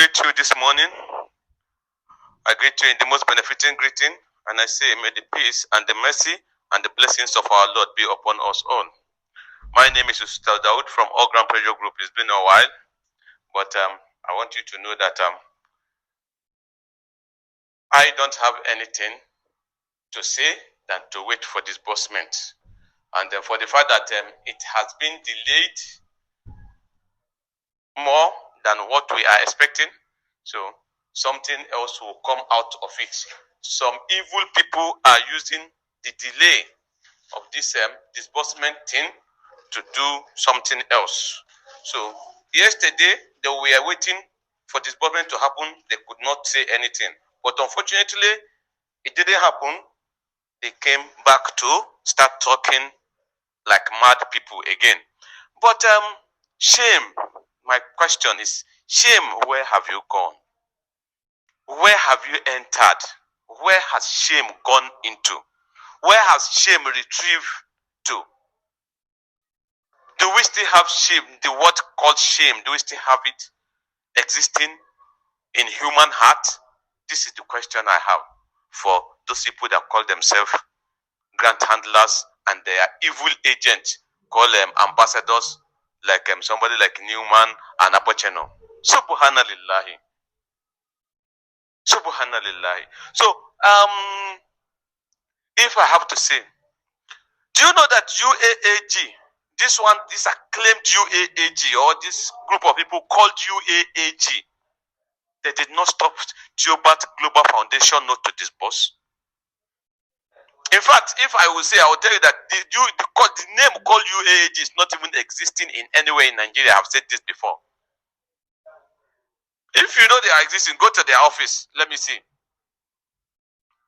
greet you this morning. I greet you in the most benefiting greeting, and I say, may the peace and the mercy and the blessings of our Lord be upon us all. My name is Ustauz Dawood from All Grand Pressure Group. It's been a while, but I want you to know that I don't have anything to say than to wait for disbursement. And for the fact that it has been delayed more than what we are expecting, so something else will come out of it. Some evil people are using the delay of this disbursement thing to do something else. So yesterday they were waiting for disbursement to happen. They could not say anything, but unfortunately it didn't happen. They came back to start talking like mad people again. But shame, my question is, shame, where have you gone? Where have you entered? Where has shame gone into? Where has shame retrieved to? Do we still have shame? The word called shame, do we still have it existing in human heart? This is the question I have for those people that call themselves grant handlers and they are evil agents, call them ambassadors, like somebody like Newman and Apocheno. Subhanallah. Subhanallah. So, if I have to say, do you know that UAAG, this acclaimed UAAG, or this group of people called UAAG, they did not stop Theobald Global Foundation not to disburse? In fact, if I will say, I will tell you that the name called UAAG is not even existing in anywhere in Nigeria. I've said this before. If you know they are existing, go to their office. Let me see.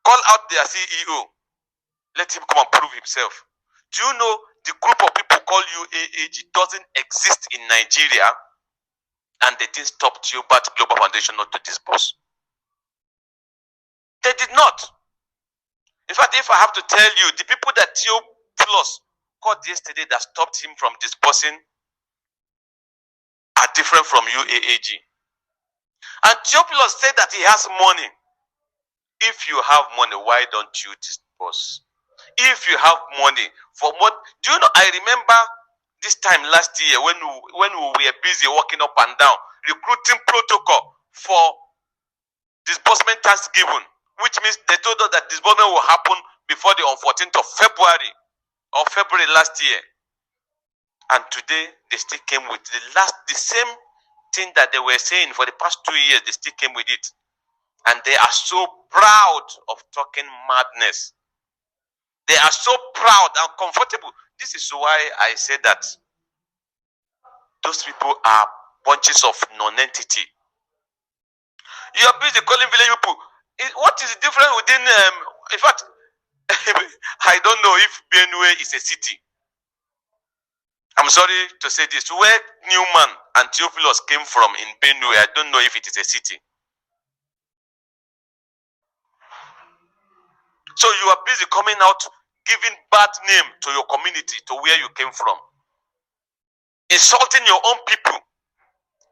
Call out their CEO. Let him come and prove himself. Do you know the group of people called UAAG doesn't exist in Nigeria, and they didn't stop Theobald Global Foundation not to disburse? They did not. In fact, if I have to tell you, the people that Theo Plus called yesterday that stopped him from disbursing are different from UAAG. And Theo Plus said that he has money. If you have money, why don't you disburse? If you have money, for what? Do you know, I remember this time last year when we were busy walking up and down, recruiting protocol for disbursement tax given, which means they told us that disbursement will happen before the 14th of February or February last year. And today they still came with the same thing that they were saying for the past 2 years. They still came with it. And they are so proud of talking madness. They are so proud and comfortable. This is why I say that those people are bunches of non-entity. You are busy calling village people. What is the difference within, in fact, I don't know if Benue is a city. I'm sorry to say this. Where Newman and Theophilus came from in Benue, I don't know if it is a city. So you are busy coming out, giving bad name to your community, to where you came from. Insulting your own people,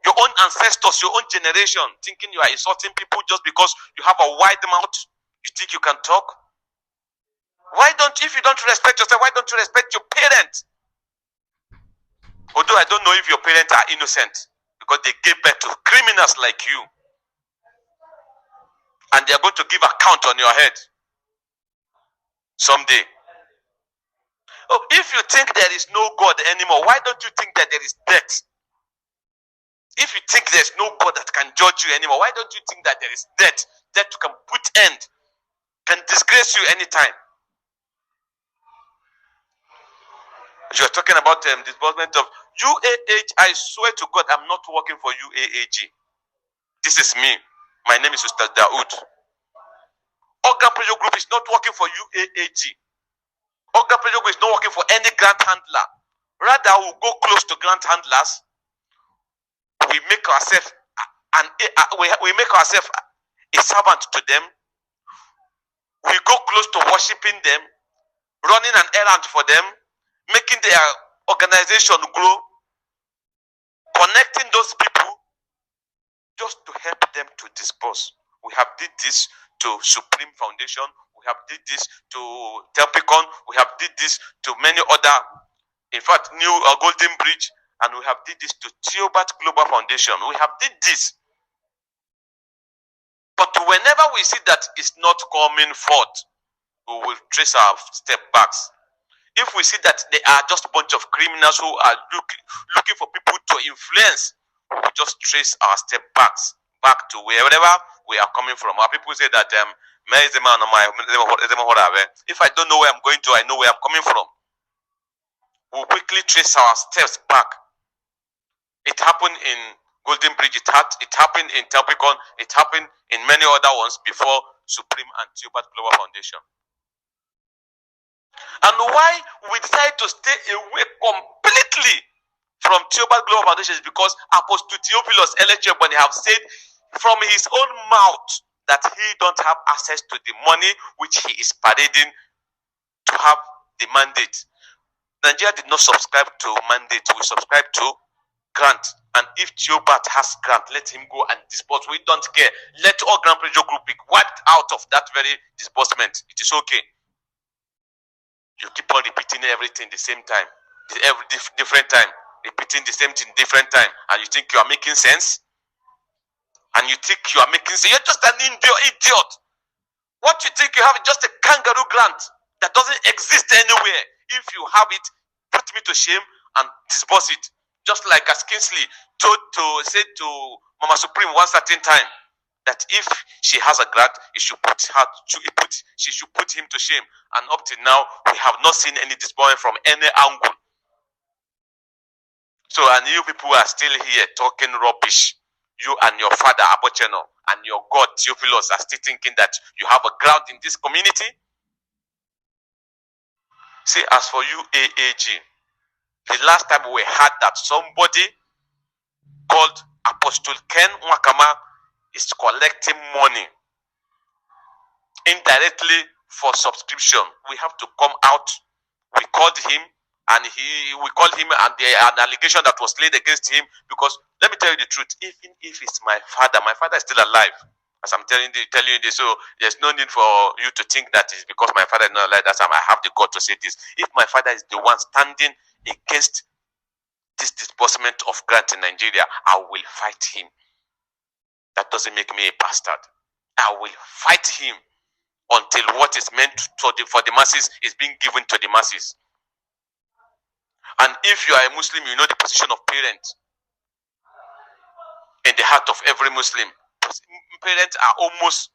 your own ancestors, your own generation, thinking you are insulting people just because you have a wide mouth. You think you can talk? Why don't, if you don't respect yourself, why don't you respect your parents? Although I don't know if your parents are innocent, because they gave birth to criminals like you. And they are going to give account on your head someday. Oh, if you think there is no God anymore, why don't you think that there is death? If you think there's no God that can judge you anymore, why don't you think that there is death that can put end, can disgrace you anytime? You are talking about disbursement of UAH. I swear to God, I'm not working for UAAG. This is me. My name is Ustauz Dawood. Organ Pressure Group is not working for UAAG. Organ Pressure Group is not working for any grant handler. Rather, we'll go close to grant handlers. We make ourselves we make ourselves a servant to them. We go close to worshiping them, running an errand for them, making their organization grow, connecting those people just to help them to disperse. We have did this to Supreme Foundation. We have did this to Telpicon. We have did this to many other, in fact, New Golden Bridge, and we have did this to Theobald Global Foundation. We have did this. But whenever we see that it's not coming forth, we will trace our step backs. If we see that they are just a bunch of criminals who are looking for people to influence, we will just trace our step backs back to wherever we are coming from. Our people say that if I don't know where I'm going to, I know where I'm coming from. We'll quickly trace our steps back. It happened in Golden Bridge, it happened in Telpicon, it happened in many other ones before Supreme and Theobald Global Foundation. And why we decided to stay away completely from Theobald Global Foundation is because Apostle Theophilus LHF, when he have said from his own mouth that he don't have access to the money which he is parading to have the mandate. Nigeria did not subscribe to mandate. We subscribe to grant. And if Theobald has grant, let him go and disburse. We don't care. Let all Grand Pressure Group be wiped out of that very disbursement. It is okay. You keep on repeating everything the same time, every different time, repeating the same thing different time, and you think you are making sense? And you think you are making sense? You're just an idiot. What you think you have is just a kangaroo grant that doesn't exist anywhere. If you have it, put me to shame and disburse it. Just like as Kingsley said to Mama Supreme one certain time, that if she has a grant, she should put him to shame. And up till now, we have not seen any disbursement from any angle. So, and you people are still here talking rubbish. You and your father Abocheno and your God Theophilus are still thinking that you have a ground in this community. See, as for you, AAG, the last time we heard that somebody called Apostle Ken Wakama is collecting money indirectly for subscription, we have to come out. We called him, and an allegation that was laid against him, because let me tell you the truth, even if it's my father is still alive. As I'm telling you this, so there's no need for you to think that it's because my father is not alive. That's why I have the God to say this. If my father is the one standing against this disbursement of grant in Nigeria, I will fight him. That doesn't make me a bastard. I will fight him until what is meant for the masses is being given to the masses. And if you are a Muslim, you know the position of parents in the heart of every Muslim. Parents are almost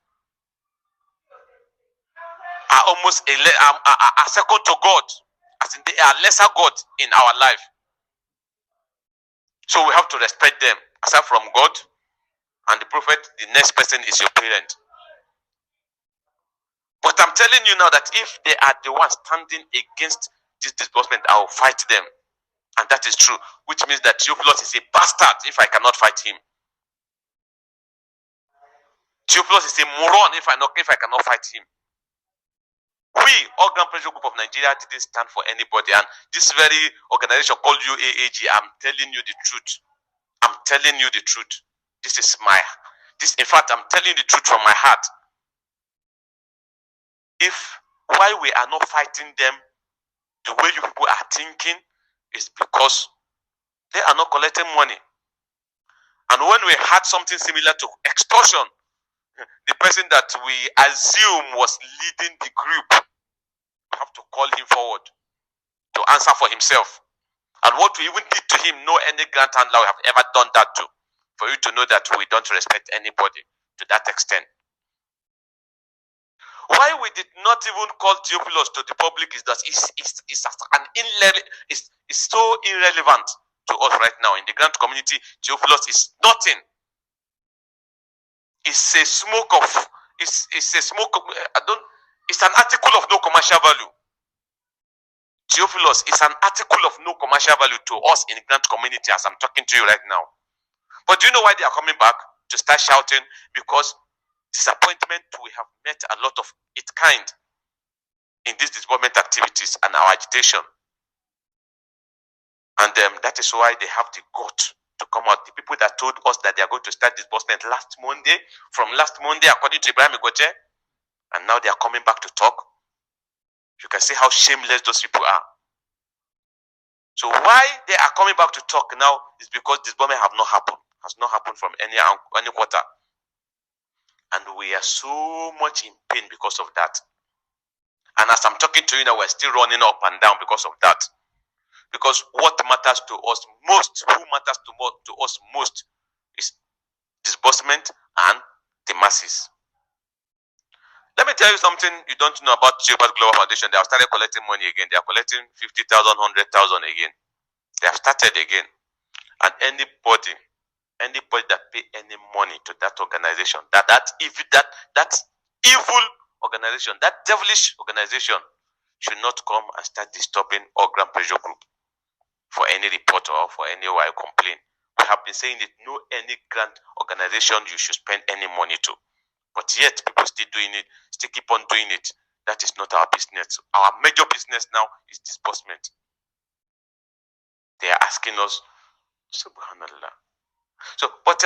a second to God, as in they are lesser God in our life. So we have to respect them. Aside from God and the prophet, the next person is your parent. But I'm telling you now that if they are the ones standing against this disbursement, I will fight them. And that is true, which means that Theophilus is a bastard if I cannot fight him. Theophilus is a moron if I cannot fight him. We, all Grand Pressure Group of Nigeria, didn't stand for anybody. And this very organization called UAAG, I'm telling you the truth. I'm telling you the truth. In fact, I'm telling you the truth from my heart. Why we are not fighting them the way you people are thinking is because they are not collecting money. And when we had something similar to extortion, the person that we assume was leading the group, we have to call him forward to answer for himself. And what we even did to him, no any grant handler have ever done that to. For you to know that we don't respect anybody to that extent. Why we did not even call Theophilus to the public is that it's so irrelevant to us right now. In the grant community, Theophilus is nothing. It's an article of no commercial value. Theophilus is an article of no commercial value to us in the grant community as I'm talking to you right now. But do you know why they are coming back to start shouting? Because disappointment, we have met a lot of its kind in these disbursement activities and our agitation. And that is why they have the gut to come out. The people that told us that they are going to start disbursement from last Monday, according to Ibrahim Igoje, and now they are coming back to talk. You can see how shameless those people are. So why they are coming back to talk now is because disbursement has not happened from any quarter. And we are so much in pain because of that. And as I'm talking to you now, we're still running up and down because of that. Because what matters to us most, who matters to us most, is disbursement and the masses. Let me tell you something you don't know about Gilbert Global Foundation. They have started collecting money again. They are collecting 50,000, 100,000 again. They have started again. And anybody that pay any money to that organization, that evil organization, that devilish organization, should not come and start disturbing our Grand Pressure Group for any report or for any complaint. We have been saying it, no any grand organization you should spend any money to. But yet, people still doing it, still keep on doing it. That is not our business. Our major business now is disbursement. They are asking us, Subhanallah. So, but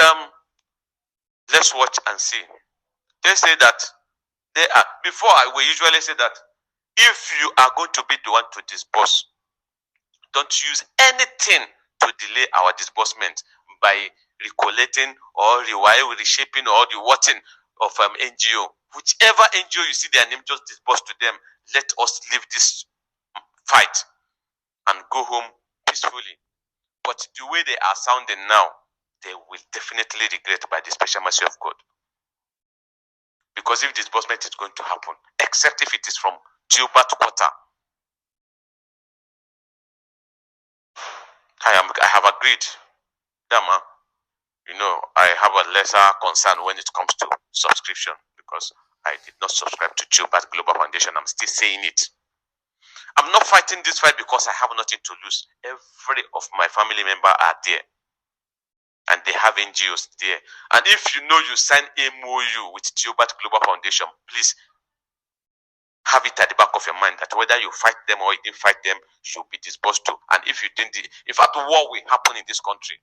let's watch and see. They say that we usually say that if you are going to be the one to disburse, don't use anything to delay our disbursement by recollecting or reshaping or rewatching of NGO. Whichever NGO you see their name, just disburse to them. Let us leave this fight and go home peacefully. But the way they are sounding now, they will definitely regret by the special mercy of God. Because if disbursement is going to happen, except if it is from Gilbert quarter, I have agreed. Dama, I have a lesser concern when it comes to subscription because I did not subscribe to Gilbert Global Foundation. I'm still saying it. I'm not fighting this fight because I have nothing to lose. Every of my family members are there. And they have NGOs there. And if you sign MOU with Gilbert Global Foundation, please have it at the back of your mind that whether you fight them or you didn't fight them, you'll be disbursed to. And if you didn't, if at war will happen in this country,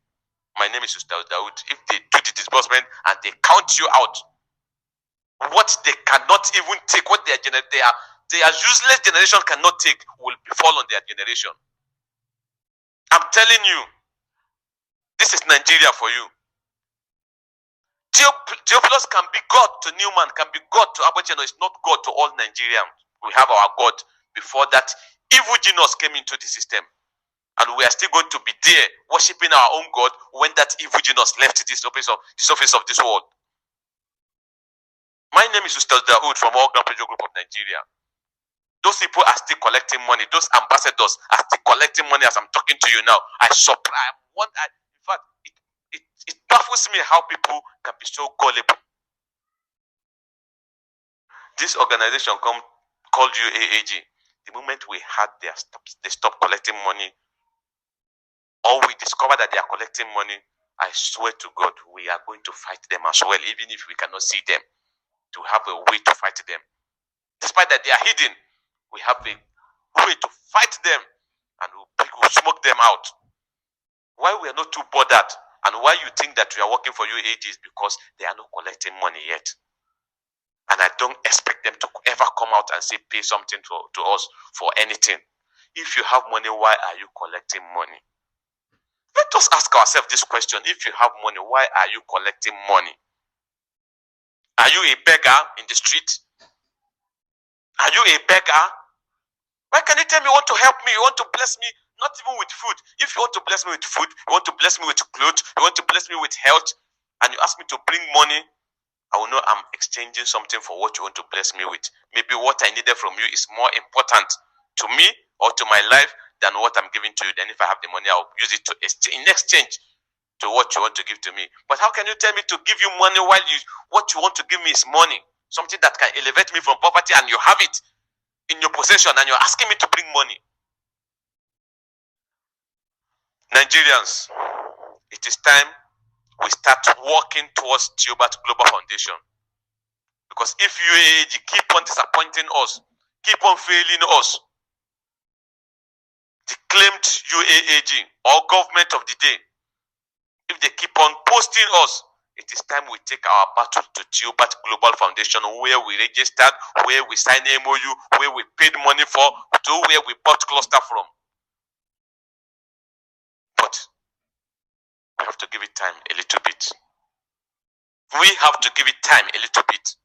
my name is Ustauz Dawood. If they do the disbursement and they count you out, what they cannot even take, what their useless generation cannot take, will befall on their generation. I'm telling you, this is Nigeria for you. Theophilus can be God to Newman, can be God to Abacheno. It's not God to all Nigerians. We have our God. Before that, evil genius came into the system. And we are still going to be there worshipping our own God when that evil genius left the surface of this world. My name is Ustauz Dawood from All Grand Pressure Group of Nigeria. Those people are still collecting money. Those ambassadors are still collecting money as I'm talking to you now. In fact, it baffles me how people can be so gullible. This organization called UAAG. The moment we had they stopped collecting money, or we discover that they are collecting money, I swear to God, we are going to fight them as well, even if we cannot see them, to have a way to fight them. Despite that they are hidden, we have a way to fight them and we'll smoke them out. Why we are not too bothered and why you think that we are working for UAAG is because they are not collecting money yet. And I don't expect them to ever come out and say pay something to us for anything. If you have money, why are you collecting money? Let us ask ourselves this question. If you have money, why are you collecting money? Are you a beggar in the street? Are you a beggar? Why can you tell me you want to help me? You want to bless me? Not even with food. If you want to bless me with food, you want to bless me with clothes, you want to bless me with health, and you ask me to bring money, I will know I'm exchanging something for what you want to bless me with. Maybe what I needed from you is more important to me or to my life than what I'm giving to you. Then if I have the money, I'll use it in exchange to what you want to give to me. But how can you tell me to give you money while what you want to give me is money? Something that can elevate me from poverty, and you have it in your possession and you're asking me to bring money. Nigerians, it is time we start working towards Gilbert Global Foundation. Because if UAAG keep on disappointing us, keep on failing us, the claimed UAAG or government of the day If they keep on posting us, it is time we take our battle to Theobat Global Foundation, where we registered, where we signed MOU, where we paid money for, to where we bought cluster from. But we have to give it time a little bit. We have to give it time a little bit.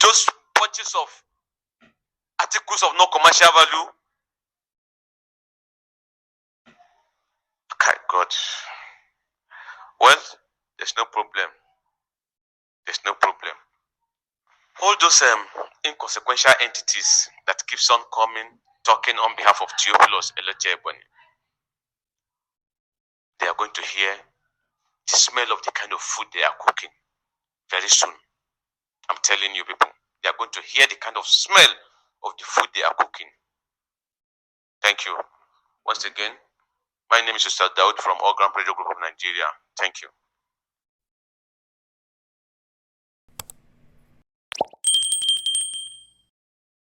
Those bunches of articles of no commercial value. Okay, God. Well, there's no problem. There's no problem. All those inconsequential entities that keeps on coming, talking on behalf of Theophilus Elecheboni, they are going to hear the smell of the kind of food they are cooking very soon. I'm telling you people, they are going to hear the kind of smell of the food they are cooking. Thank you. Once again, my name is Ustauz Dawood from All Grand Pressure Group of Nigeria. Thank you.